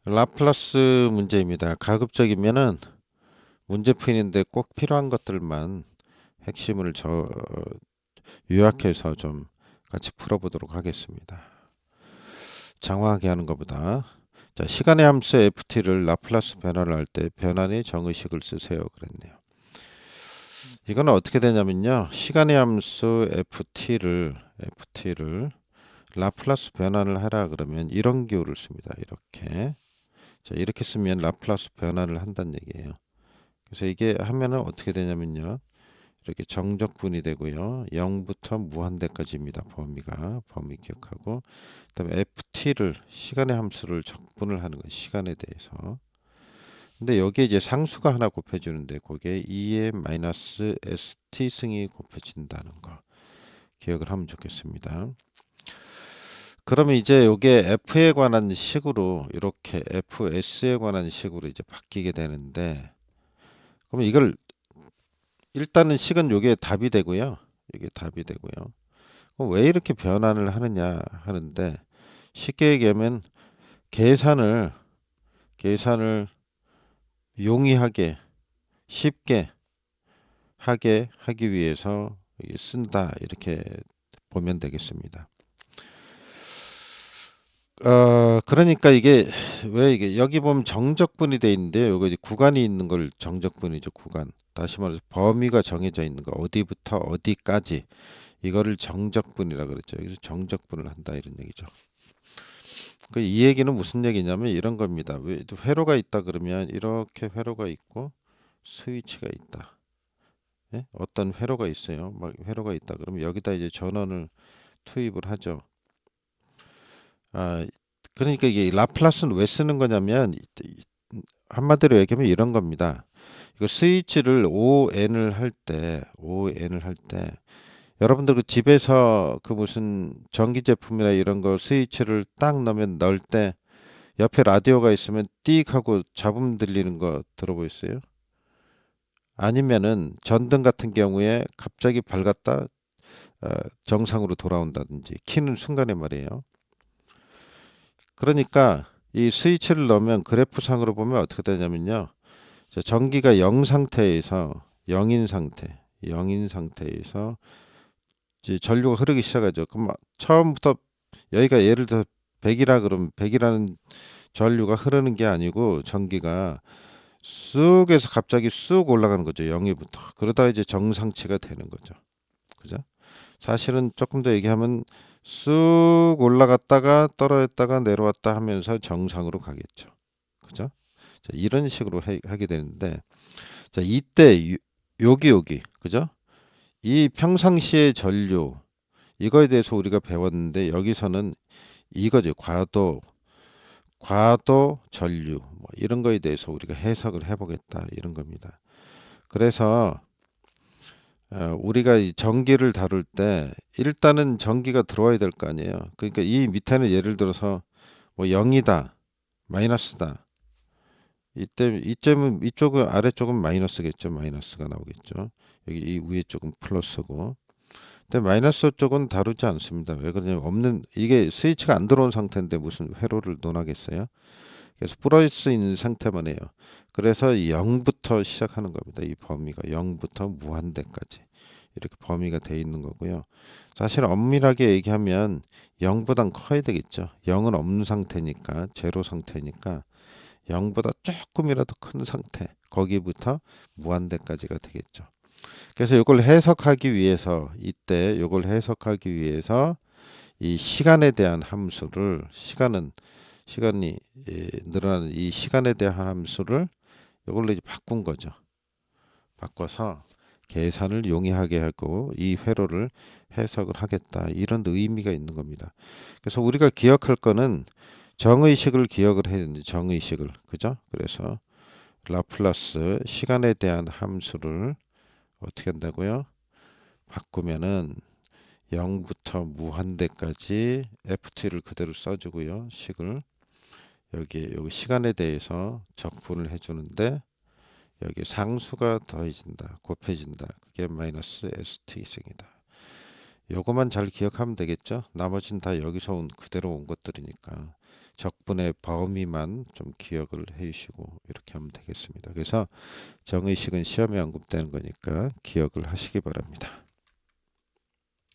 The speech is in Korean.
라플라스 문제입니다. 가급적이면은 문제 풀이인데 꼭 필요한 것들만 핵심을 요약해서 좀 같이 풀어보도록 하겠습니다. 장황하게 하는 것보다. 자, 시간의 함수 ft를 라플라스 변화를 할 때 변환의 정의식을 쓰세요 그랬네요. 이거는 어떻게 되냐면요. 시간의 함수 ft를 라플라스 변환을 하라 그러면 이런 기호를 씁니다. 이렇게. 자, 이렇게 쓰면 라플라스 변환을 한다는 얘기예요. 그래서 이게 하면은 어떻게 되냐면요. 이렇게 정적분이 되고요. 0부터 무한대까지입니다. 범위 기억하고 그다음에 ft를 시간의 함수를 적분을 하는 거예요. 시간에 대해서. 근데 여기에 이제 상수가 하나 곱해주는데 그게 2의 마이너스 st 승이 곱해진다는 거 기억을 하면 좋겠습니다. 그러면 이제 요게 f에 관한 식으로 이렇게 fs에 관한 식으로 이제 바뀌게 되는데 그러면 이걸 일단은 식은 요게 답이 되고요. 이게 답이 되고요. 그럼 왜 이렇게 변환을 하느냐 하는데 쉽게 얘기하면 계산을 용이하게 쉽게 하기 위해서 쓴다 이렇게 보면 되겠습니다. 그러니까 이게 왜 이게 여기 보면 정적분이 돼 있는데 요거 이제 구간이 있는 걸 정적분이죠. 구간. 다시 말해서 범위가 정해져 있는 거 어디부터 어디까지 이거를 정적분이라 그랬죠. 여기서 정적분을 한다 이런 얘기죠. 이 얘기는 무슨 얘기냐면 이런 겁니다. 왜 회로가 있다 그러면 이렇게 회로가 있고 스위치가 있다. 예? 어떤 회로가 있어요. 막 회로가 있다 그러면 여기다 이제 전원을 투입을 하죠. 아, 그러니까 이게 라플라스는 왜 쓰는 거냐면 한마디로 얘기하면 이런 겁니다. 이거 스위치를 ON을 할 때 여러분들 그 집에서 그 무슨 전기 제품이나 이런 거 스위치를 딱 넣을 때 옆에 라디오가 있으면 띡 하고 잡음 들리는 거 들어보셨어요? 아니면은 전등 같은 경우에 갑자기 밝았다 어, 정상으로 돌아온다든지 키는 순간에 말이에요. 그러니까 이 스위치를 넣으면 그래프상으로 보면 어떻게 되냐면요. 자, 전기가 0 상태에서 0인 상태에서 이제 전류가 흐르기 시작하죠. 그럼 처음부터 여기가 예를 들어 100이라 그러면 100이라는 전류가 흐르는 게 아니고 전기가 쑥에서 갑자기 쑥 올라가는 거죠. 0위부터. 그러다 이제 정상치가 되는 거죠. 그죠? 사실은 조금 더 얘기하면 쑥 올라갔다가 떨어졌다가 내려왔다 하면서 정상으로 가겠죠. 그죠? 자, 이런 식으로 하게 되는데 자, 이때 여기 그죠? 이 평상시의 전류 이거에 대해서 우리가 배웠는데 여기서는 이거죠. 과도 전류 뭐 이런 거에 대해서 우리가 해석을 해보겠다 이런 겁니다. 그래서 우리가 이 전기를 다룰 때 일단은 전기가 들어와야 될 거 아니에요. 그러니까 이 밑에는 예를 들어서 뭐 0이다, 마이너스다. 이점은 이쪽은 아래쪽은 마이너스겠죠. 마이너스가 나오겠죠. 여기 이 위에 쪽은 플러스고. 근데 마이너스 쪽은 다루지 않습니다. 왜 그러냐면 없는 이게 스위치가 안 들어온 상태인데 무슨 회로를 논하겠어요? 그래서 플러스 있는 상태만 해요. 그래서 0부터 시작하는 겁니다. 이 범위가 0부터 무한대까지 이렇게 범위가 돼 있는 거고요. 사실 엄밀하게 얘기하면 0보단 커야 되겠죠. 0은 없는 상태니까 제로 상태니까 0보다 조금이라도 큰 상태 거기부터 무한대까지가 되겠죠. 그래서 이걸 해석하기 위해서 이걸 해석하기 위해서 이 시간에 대한 함수를 시간이 늘어나는 이 시간에 대한 함수를 이걸로 이제 바꾼 거죠. 바꿔서 계산을 용이하게 하고 이 회로를 해석을 하겠다 이런 의미가 있는 겁니다. 그래서 우리가 기억할 거는 정의식을 기억을 해야 되는데 정의식을 그죠? 그래서 라플라스 시간에 대한 함수를 어떻게 한다고요? 바꾸면은 0부터 무한대까지 ft를 그대로 써주고요. 식을 여기 시간에 대해서 적분을 해주는데 여기 상수가 더해진다, 곱해진다. 그게 마이너스 st승이다. 요거만 잘 기억하면 되겠죠? 나머지는 다 여기서 그대로 온 것들이니까. 적분의 범위만 좀 기억을 해주시고 이렇게 하면 되겠습니다. 그래서 정의식은 시험에 언급되는 거니까 기억을 하시기 바랍니다.